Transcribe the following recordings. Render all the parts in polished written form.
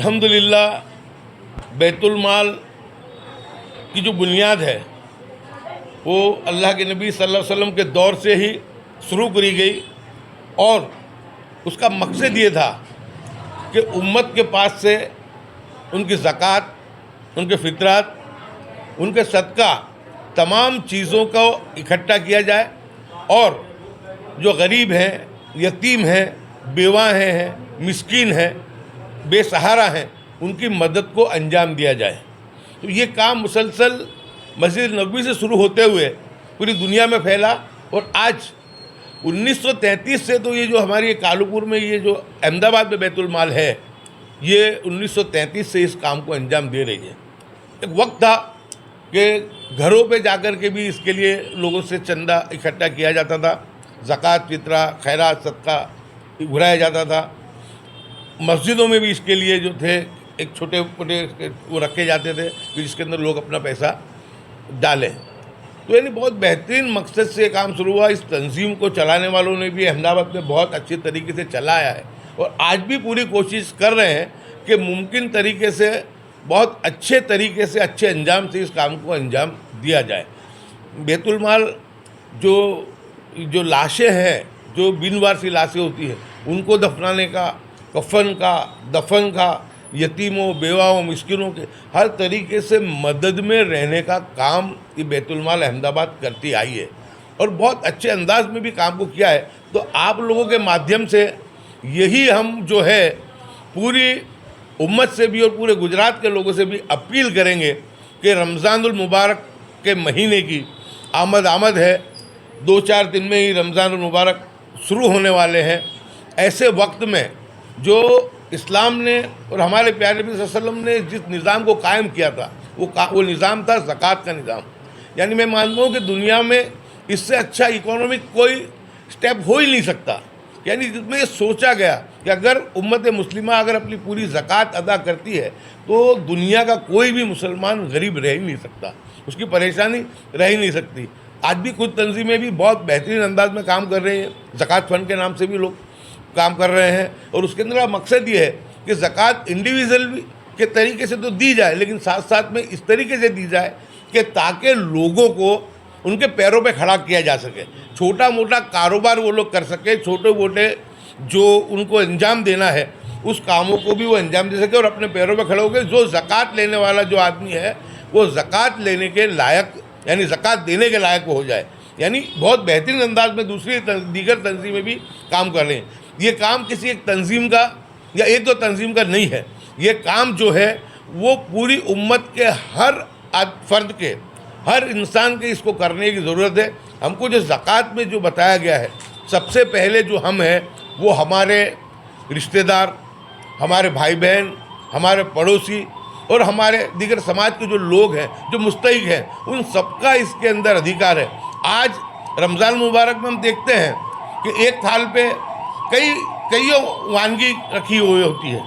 अल्हम्दुलिल्लाह बैतुल माल की जो बुनियाद है वो अल्लाह के नबी सल्लल्लाहु अलैहि वसल्लम के दौर से ही शुरू करी गई और उसका मकसद ये था कि उम्मत के पास से उनकी ज़कात, उनके फितरात, उनके सदका तमाम चीज़ों को इकट्ठा किया जाए और जो गरीब हैं, यतीम हैं, बेवाएँ हैं, मिस्कीन हैं, बेसहारा हैं, उनकी मदद को अंजाम दिया जाए। तो ये काम मुसलसल मस्जिद नबवी से शुरू होते हुए पूरी दुनिया में फैला और आज 1933 से तो ये जो हमारी कालूपुर में ये जो अहमदाबाद में बैतुल माल है, ये 1933 से इस काम को अंजाम दे रही है। एक वक्त था कि घरों पे जाकर के भी इसके लिए लोगों से चंदा इकट्ठा किया जाता था, ज़कात, फितरा, खैरात, सदका घुराया जाता था। मस्जिदों में भी इसके लिए जो थे एक छोटे मोटे वो रखे जाते थे कि जिसके अंदर लोग अपना पैसा डालें। तो यानी बहुत बेहतरीन मकसद से काम शुरू हुआ। इस तंजीम को चलाने वालों ने भी अहमदाबाद में बहुत अच्छे तरीके से चलाया है और आज भी पूरी कोशिश कर रहे हैं कि मुमकिन तरीके से बहुत अच्छे तरीके से अच्छे अंजाम से इस काम को अंजाम दिया जाए। बैतुल माल जो लाशें हैं, जो बिनवारसी लाशें होती हैं, उनको दफनाने का, कफन का, दफन का, यतीमों, बेवाओं, मिस्किनों के हर तरीके से मदद में रहने का काम ये बैतुल माल अहमदाबाद करती आई है और बहुत अच्छे अंदाज में भी काम को किया है। तो आप लोगों के माध्यम से यही हम जो है पूरी उम्मत से भी और पूरे गुजरात के लोगों से भी अपील करेंगे कि रमज़ानुल मुबारक के महीने की आमद है। 2-4 दिन में ही रमज़ानुल मुबारक शुरू होने वाले हैं। ऐसे वक्त में जो इस्लाम ने और हमारे प्यारे नबी सल्लल्लाहु अलैहि वसल्लम ने जिस निज़ाम को कायम किया था वो निज़ाम था ज़कात का निज़ाम। यानी मैं मानता हूँ कि दुनिया में इससे अच्छा इकोनॉमिक कोई स्टेप हो ही नहीं सकता। यानी जिसमें ये सोचा गया कि अगर उम्मत मुस्लिमा अगर अपनी पूरी ज़कात अदा करती है तो दुनिया का कोई भी मुसलमान गरीब रह ही नहीं सकता, उसकी परेशानी रह ही नहीं सकती। आज भी कुछ तंजीमें भी बहुत बेहतरीन अंदाज में काम कर रही हैं। ज़कात फ़ंड के नाम से भी लोग काम कर रहे हैं और उसके अंदर मकसद ये है कि ज़कात इंडिविजुअल के तरीके से तो दी जाए, लेकिन साथ साथ में इस तरीके से दी जाए कि ताकि लोगों को उनके पैरों पे खड़ा किया जा सके। छोटा मोटा कारोबार वो लोग कर सके, छोटे मोटे जो उनको अंजाम देना है उस कामों को भी वो अंजाम दे सके और अपने पैरों पे खड़े हो गए। जो ज़कात लेने वाला जो आदमी है वो ज़कात लेने के लायक, यानी ज़कात देने के लायक हो जाए। यानी बहुत बेहतरीन अंदाज में दूसरी दीगर तंजीमें भी काम कर रहे हैं। ये काम किसी एक तंजीम का या एक दो तंजीम का नहीं है, ये काम जो है वो पूरी उम्मत के हर फ़र्द के, हर इंसान के इसको करने की ज़रूरत है। हमको जो ज़कात में जो बताया गया है, सबसे पहले जो हम हैं वो हमारे रिश्तेदार, हमारे भाई बहन, हमारे पड़ोसी और हमारे दीगर समाज के जो लोग हैं, जो मुस्तहिक हैं, उन सबका इसके अंदर अधिकार है। आज रमज़ान मुबारक में हम देखते हैं कि एक थाल पे कईयों वानगी रखी हुई होती है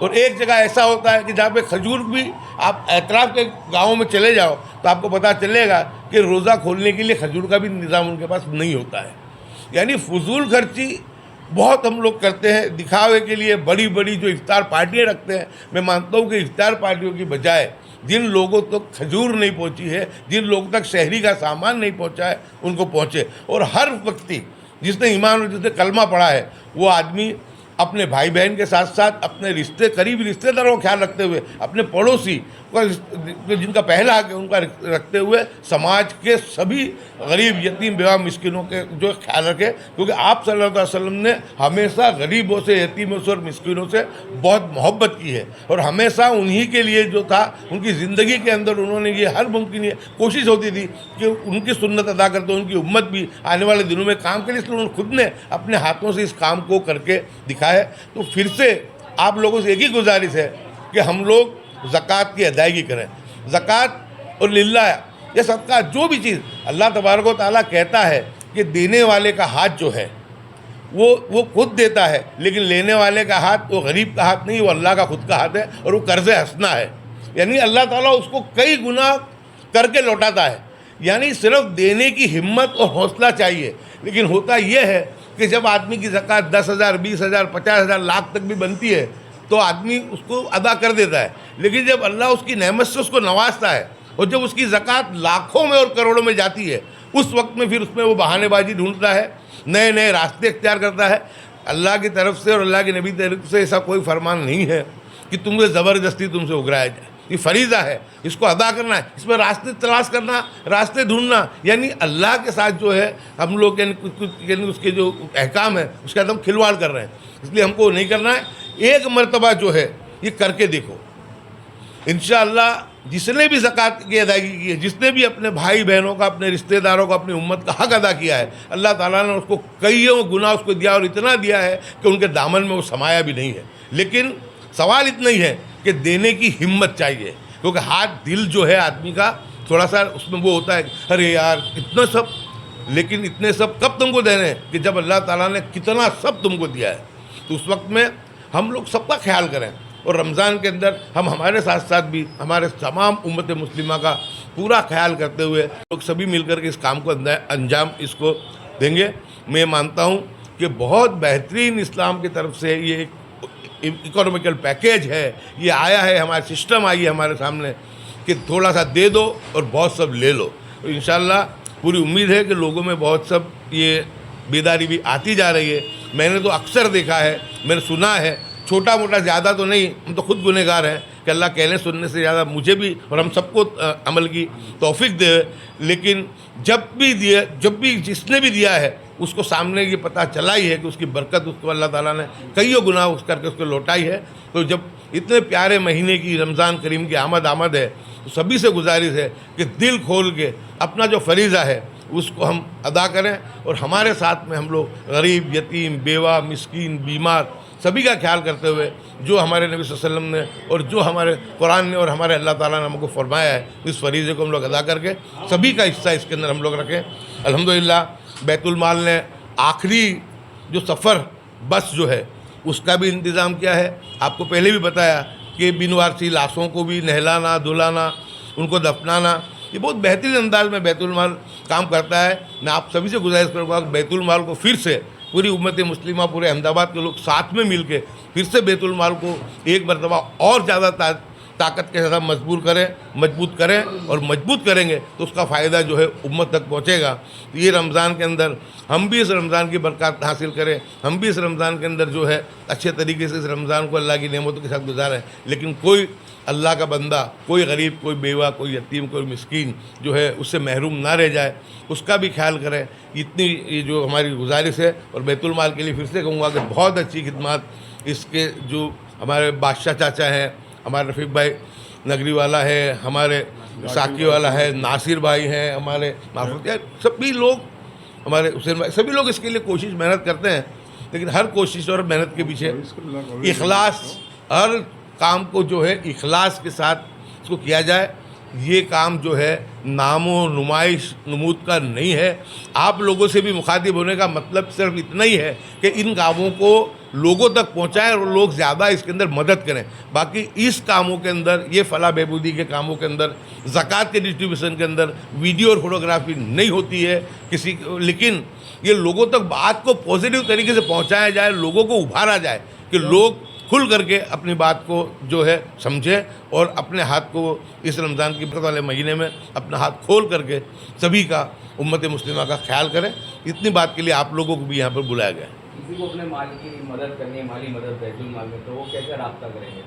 और एक जगह ऐसा होता है कि जहाँ पे खजूर भी, आप एतराफ़ के गाँव में चले जाओ तो आपको पता चलेगा कि रोज़ा खोलने के लिए खजूर का भी निज़ाम उनके पास नहीं होता है। यानी फजूल खर्ची बहुत हम लोग करते हैं दिखावे के लिए। बड़ी बड़ी जो इफ्तार पार्टियाँ रखते हैं, मैं मानता हूँ कि इफ्तार पार्टियों की बजाय जिन लोगों तक खजूर नहीं पहुँची है, जिन लोगों तक शहरी का सामान नहीं पहुँचा है, उनको पहुँचे। और हर व्यक्ति जिसने ईमान और जिसने कलमा पढ़ा है वो आदमी अपने भाई बहन के साथ साथ अपने करीबी रिश्तेदारों का ख्याल रखते हुए, अपने पड़ोसी को जिनका पहला हक है उनका रखते हुए समाज के सभी गरीब, यतीम, बेवा, मिस्किनों के जो ख्याल रखे। क्योंकि आप सल्लल्लाहु अलैहि वसल्लम ने हमेशा गरीबों से, यतीमों से और मिस्किनों से बहुत मोहब्बत की है और हमेशा उन्हीं के लिए जो था उनकी ज़िंदगी के अंदर उन्होंने ये हर मुमकिन कोशिश होती थी कि उनकी सुन्नत अदा करते, उनकी उम्मत भी आने वाले दिनों में काम के लिए, इसलिए उन्होंने खुद ने अपने हाथों से इस काम को करके दिखाया है। तो फिर से आप लोगों से एक ही गुजारिश है कि हम लोग ज़कात की अदायगी करें। ज़कात और लिल्लाह, ये सदका, जो भी चीज़ अल्लाह तबारक व तआला कहता है कि देने वाले का हाथ जो है वो खुद देता है, लेकिन लेने वाले का हाथ वो गरीब का हाथ नहीं, वो अल्लाह का खुद का हाथ है और वो कर्ज़ हसना है। यानी अल्लाह ताला उसको कई गुना करके लौटाता है। यानी सिर्फ देने की हिम्मत और हौसला चाहिए। लेकिन होता यह है कि जब आदमी की ज़कात 10,000, 20,000, 50,000, लाख तक भी बनती है तो आदमी उसको अदा कर देता है। लेकिन जब अल्लाह उसकी नेमत से उसको नवाजता है और जब उसकी ज़कात लाखों में और करोड़ों में जाती है, उस वक्त में फिर उसमें वो बहानेबाजी ढूंढता है, नए नए रास्ते इख्तियार करता है। अल्लाह की तरफ से और अल्लाह के नबी की तरफ से ऐसा कोई फरमान नहीं है कि तुमसे ज़बरदस्ती तुमसे उगराया जाए। ये फरीज़ा है, इसको अदा करना है, इसमें रास्ते तलाश करना, रास्ते ढूंढना, यानी अल्लाह के साथ जो है हम लोग यानी उसके जो अहकाम है उसके साथ हम खिलवाड़ कर रहे हैं। इसलिए हमको नहीं करना है। एक मरतबा जो है ये करके देखो, इंशाअल्लाह जिसने भी ज़कात की अदायगी की है, जिसने भी अपने भाई बहनों का, अपने रिश्तेदारों का, अपनी उम्मत का हक़ अदा किया है, अल्लाह ताला ने उसको कईयों गुना उसको दिया और इतना दिया है कि उनके दामन में वो समाया भी नहीं है। लेकिन सवाल इतना ही है कि देने की हिम्मत चाहिए, क्योंकि हाथ दिल जो है आदमी का थोड़ा सा उसमें वो होता है, अरे यार इतना सब, लेकिन इतने सब कब तुमको देने हैं कि जब अल्लाह ताला ने कितना सब तुमको दिया है। तो उस वक्त में हम लोग सबका ख्याल करें और रमज़ान के अंदर हम हमारे साथ साथ भी हमारे तमाम उम्मत मुस्लिमा का पूरा ख्याल करते हुए लोग सभी मिलकर के इस काम को अंजाम इसको देंगे। मैं मानता हूँ कि बहुत बेहतरीन इस्लाम की तरफ से ये एक इकोनॉमिकल पैकेज है, ये आया है, हमारा सिस्टम आई है हमारे सामने कि थोड़ा सा दे दो और बहुत सब ले लो। तो इंशाअल्लाह पूरी उम्मीद है कि लोगों में बहुत सब ये बेदारी भी आती जा रही है। मैंने तो अक्सर देखा है, मैंने सुना है, छोटा मोटा ज़्यादा तो नहीं, हम तो खुद गुनहगार हैं कि अल्लाह कहने सुनने से ज़्यादा मुझे भी और हम सबको अमल की तौफीक दे। लेकिन जब भी जिसने भी दिया है उसको सामने ये पता चला ही है कि उसकी बरकत उसको अल्लाह ताला ने कईयों गुना उस करके उसको लौटाई है। तो जब इतने प्यारे महीने की रमज़ान करीम की आमद है तो सभी से गुजारिश है कि दिल खोल के अपना जो फरीज़ा है उसको हम अदा करें और हमारे साथ में हम लोग गरीब, यतीम, बेवा, मिस्कीन, बीमार सभी का ख्याल करते हुए जो हमारे नबी सल्लल्लाहु अलैहि वसल्लम ने और जो हमारे कुरान ने और हमारे अल्लाह ताला ने हमको फरमाया है, इस फरीज़े को हम लोग अदा करके सभी का हिस्सा इसके अंदर हम लोग रखें। अल्हम्दुलिल्लाह बैतुल माल ने आखिरी जो सफ़र बस जो है उसका भी इंतज़ाम किया है। आपको पहले भी बताया कि बिनवारसी लाशों को भी नहलाना, धुलाना, उनको दफनाना, ये बहुत बेहतरीन अंदाज में बैतुल माल काम करता है। मैं आप सभी से गुजारिश करूँगा कि बैतुल माल को फिर से पूरी उम्मत मुस्लिमा, पूरे अहमदाबाद के लोग साथ में मिल के फिर से बैतुल माल को एक मरतबा और ज़्यादा ताकत के साथ मजबूत करें और मजबूत करेंगे तो उसका फ़ायदा जो है उम्मत तक पहुँचेगा। तो ये रमज़ान के अंदर हम भी इस रमज़ान की बरकत हासिल करें, हम भी इस रमज़ान के अंदर जो है अच्छे तरीके से इस रमज़ान को अल्लाह की नेमतों के साथ गुजारें। लेकिन कोई अल्लाह का बंदा, कोई गरीब, कोई बेवा, कोई यतीम, कोई मिस्कीन जो है उससे महरूम ना रह जाए, उसका भी ख्याल करें। इतनी ये जो हमारी गुजारिश है। और बैतुल माल के लिए फिर से कहूँगा कि बहुत अच्छी खिदमत इसके जो हमारे बादशाह चाचा हैं, हमारे रफ़ीक भाई नगरी वाला है, हमारे साकी वाला है, नासिर भाई हैं, हमारे माफूद, सभी लोग, हमारे हुसैन भाई, सभी लोग इसके लिए कोशिश मेहनत करते हैं। लेकिन हर कोशिश और मेहनत के पीछे इखलास, हर काम को जो है इखलास के साथ इसको किया जाए। ये काम जो है नामो नुमाइश नमूद का नहीं है। आप लोगों से भी मुखातिब होने का मतलब सिर्फ इतना ही है कि इन कामों को लोगों तक पहुंचाएं और लोग ज़्यादा इसके अंदर मदद करें। बाकी इस कामों के अंदर, ये फलाह बहबूदी के कामों के अंदर, ज़कात के डिस्ट्रीब्यूशन के अंदर वीडियो और फोटोग्राफी नहीं होती है किसी, लेकिन ये लोगों तक बात को पॉजिटिव तरीके से पहुँचाया जाए, लोगों को उभारा जाए कि लोग खुल करके अपनी बात को जो है समझें और अपने हाथ को इस रमज़ान की बरकत वाले महीने में अपना हाथ खोल करके सभी का, उम्मत मुस्लिमा का ख्याल करें। इतनी बात के लिए आप लोगों को भी यहाँ पर बुलाया गया है। किसी को अपने माल की मदद करनी है, माली मदद बैतुल माल में, तो वो कैसे रब्ता करेंगे?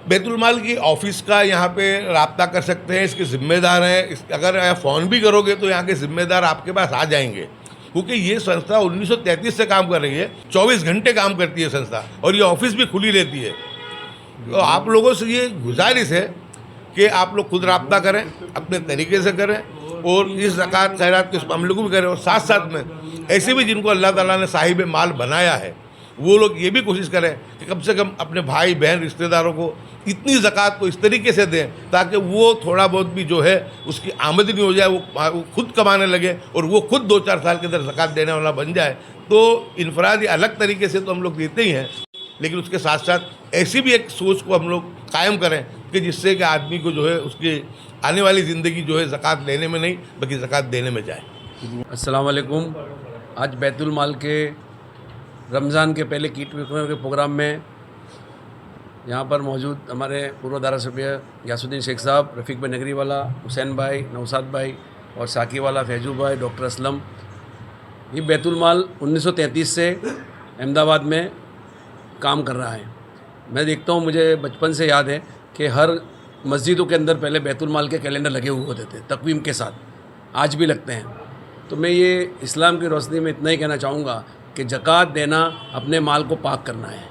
बैतुल माल की ऑफ़िस का यहाँ पे रब्ता कर सकते हैं, इसके ज़िम्मेदार हैं। अगर फ़ोन भी करोगे तो यहाँ के ज़िम्मेदार आपके पास आ जाएंगे, क्योंकि ये संस्था 1933 से काम कर रही है, 24 घंटे काम करती है संस्था और ये ऑफिस भी खुली रहती है। तो आप लोगों से ये गुजारिश है कि आप लोग खुद रब्ता करें, अपने तरीके से करें और इस ज़कात खैरात के इस मामले को भी करें। और साथ साथ में ऐसे भी जिनको अल्लाह ताला ने साहिब माल बनाया है वो लोग ये भी कोशिश करें कि कम से कम अपने भाई बहन रिश्तेदारों को इतनी ज़कात को इस तरीके से दें ताकि वो थोड़ा बहुत भी जो है उसकी आमदनी हो जाए, वो खुद कमाने लगे और वो खुद 2-4 साल के अंदर ज़कात देने वाला बन जाए। तो इनफरादी अलग तरीके से तो हम लोग देते ही हैं, लेकिन उसके साथ साथ ऐसी भी एक सोच को हम लोग कायम करें कि जिससे कि आदमी को जो है उसकी आने वाली ज़िंदगी जो है ज़कात लेने में नहीं बल्कि ज़कात देने में जाए। अस्सलाम वालेकुम। आज बैतुल माल के रमज़ान के पहले किट वितरण के प्रोग्राम में यहाँ पर मौजूद हमारे पूर्व धारासभ्य गयासुद्दीन शेख साहब, रफ़ीक भाई नगरी वाला, हुसैन भाई, नौसाद भाई और साकी वाला, फैजू भाई, डॉक्टर असलम। ये बैतुल माल 1933 से अहमदाबाद में काम कर रहा है। मैं देखता हूँ, मुझे बचपन से याद है कि हर मस्जिदों के अंदर पहले बैतुल माल के कैलेंडर लगे हुए होते थे तकवीम के साथ, आज भी लगते हैं। तो मैं ये इस्लाम की रोशनी में इतना ही कहना चाहूँगा कि ज़कात देना अपने माल को पाक करना है,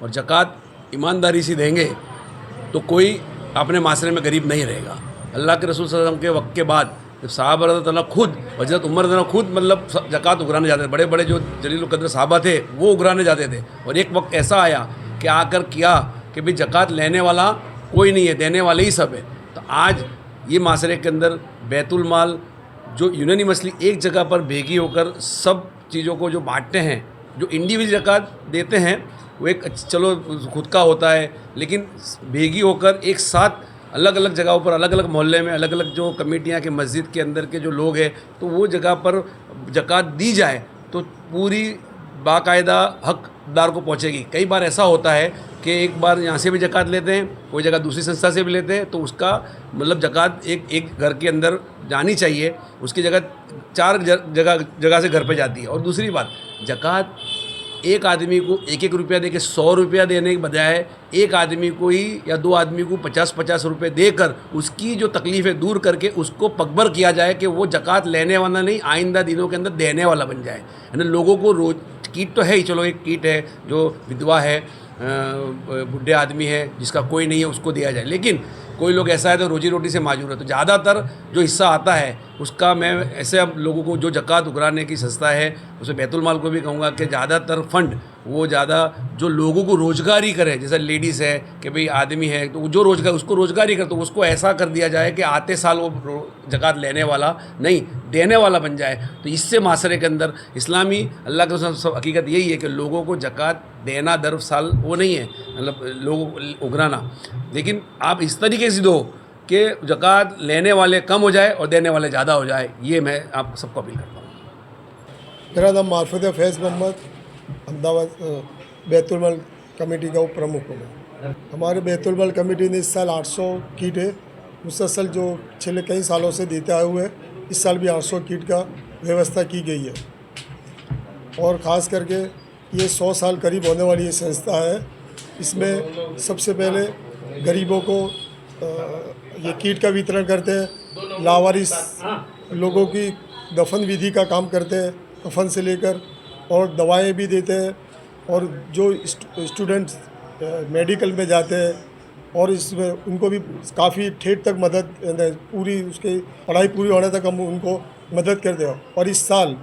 और ज़कात ईमानदारी से देंगे तो कोई अपने माशरे में गरीब नहीं रहेगा। अल्लाह के रसूल सल्लल्लाहु अलैहि वसल्लम के वक्त के बाद जब सहाबा रज़ियल्लाहु ताला खुद, हज़रत उमर रज़ियल्लाहु खुद मतलब ज़कात उगराने जाते थे, बड़े बड़े जो जलील क़द्र सहाबा थे वो उगराने जाते थे। और एक वक्त ऐसा आया कि आकर किया कि भाई ज़कात लेने वाला कोई नहीं है, देने वाले ही सब है। तो आज ये माशरे के अंदर बैतुल माल जो यूनानिमसली एक जगह पर भेगी होकर सब चीज़ों को जो बांटते हैं, जो इंडिविजुअल ज़कात देते हैं वो एक चलो खुद का होता है, लेकिन भेगी होकर एक साथ अलग अलग जगहों पर, अलग अलग मोहल्ले में, अलग अलग जो कमेटियाँ के मस्जिद के अंदर के जो लोग हैं, तो वो जगह पर ज़कात दी जाए तो पूरी बाकायदा हकदार को पहुँचेगी। कई बार ऐसा होता है कि एक बार यहाँ से भी ज़कात लेते हैं, कोई जगह दूसरी संस्था से भी लेते हैं, तो उसका मतलब ज़कात एक घर के अंदर जानी चाहिए, उसकी जगह 4 जगह से घर पे जाती है। और दूसरी बात, ज़कात एक आदमी को 1-1 रुपया दे के 100 रुपया देने के बजाय एक आदमी को ही या 2 आदमी को 50-50 रुपये देकर उसकी जो तकलीफ़ें दूर करके उसको पकबर किया जाए कि वो ज़कात लेने वाला नहीं, आइंदा दिनों के अंदर देने वाला बन जाए। यानी लोगों को रोज कीट तो है ही, चलो एक कीट है जो विधवा है, बुढ़े आदमी है जिसका कोई नहीं है, उसको दिया जाए, लेकिन कोई लोग ऐसा है तो रोजी रोटी से माजूर है, तो ज़्यादातर जो हिस्सा आता है उसका मैं ऐसे अब लोगों को जो ज़कात उगराने की संस्था है उसमें बैतुल माल को भी कहूँगा कि ज़्यादातर फंड वो ज़्यादा जो लोगों को रोज़गारी करे, जैसे लेडीज़ है कि भाई आदमी है तो जो रोज़गार उसको रोज़गारी करे, तो उसको ऐसा कर दिया जाए कि आते साल वो ज़कात लेने वाला नहीं देने वाला बन जाए। तो इससे माशरे के अंदर इस्लामी अल्लाह के सब हकीकत यही है कि लोगों को ज़कात देना दर साल वो नहीं है, मतलब लोगों को उगराना, लेकिन आप इस तरीके से दो कि ज़कात लेने वाले कम हो जाए और देने वाले ज़्यादा हो जाए। ये मैं आप सबको अपील करता हूँ। मेरा नाम मार्फत फैज़ मोहम्मद, अहमदाबाद बैतुल माल कमेटी का प्रमुख हूँ मैं। हमारे बैतुल माल कमेटी ने इस साल 800 किट है, मुसलसल जो पिछले कई सालों से देते आए हुए, इस साल भी 800 किट का व्यवस्था की गई है। और ख़ास करके ये 100 साल करीब होने वाली ये संस्था है। इसमें सबसे पहले गरीबों को ये किट का वितरण करते हैं, लावारिस लोगों की दफन विधि का काम करते हैं, कफन से लेकर, और दवाएं भी देते हैं, और जो स्टूडेंट्स मेडिकल में जाते हैं और इसमें उनको भी काफ़ी ठेठ तक मदद, पूरी उसकी पढ़ाई पूरी होने तक हम उनको मदद करते हैं। और इस साल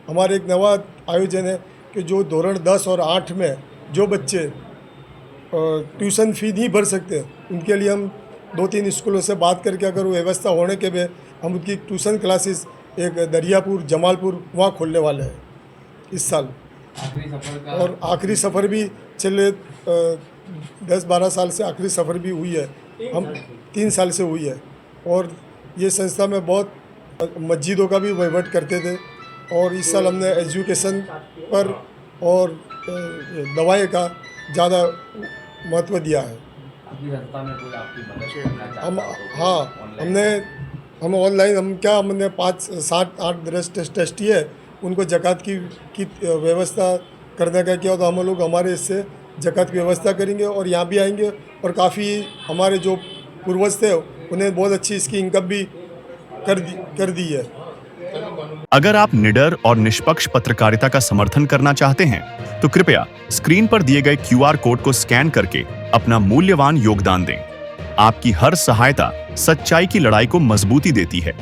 हमारे एक नवा आयोजन है कि जो धोरण 10 और 8 में जो बच्चे ट्यूशन फ़ी नहीं भर सकते, उनके लिए हम 2-3 स्कूलों से बात करके अगर वो व्यवस्था होने के बाद हम उनकी ट्यूशन क्लासेस एक दरियापुर, जमालपुर वहाँ खोलने वाले हैं इस साल। आखिरी सफर का और आखिरी सफ़र भी चले 10-12 साल से आखिरी सफ़र भी हुई है, हम 3 साल से हुई है। और ये संस्था में बहुत मस्जिदों का भी वहीवट करते थे, और इस साल हमने एजुकेशन पर और दवाई का ज़्यादा महत्व दिया है। अपनी संस्था में कोई आपकी मदद करना चाहता हम हो तो हाँ ऑनलाइन? हम ऑनलाइन हमने 5-7-8 ट्रस्टी है, उनको ज़कात की व्यवस्था करने का किया, तो हम लोग हमारे इससे ज़कात की व्यवस्था करेंगे और यहाँ भी आएंगे। और काफ़ी हमारे जो पूर्वज थे उन्हें बहुत अच्छी इसकी इनकम भी कर दी है। अगर आप निडर और निष्पक्ष पत्रकारिता का समर्थन करना चाहते हैं तो कृपया स्क्रीन पर दिए गए QR कोड को स्कैन करके अपना मूल्यवान योगदान दें। आपकी हर सहायता सच्चाई की लड़ाई को मजबूती देती है।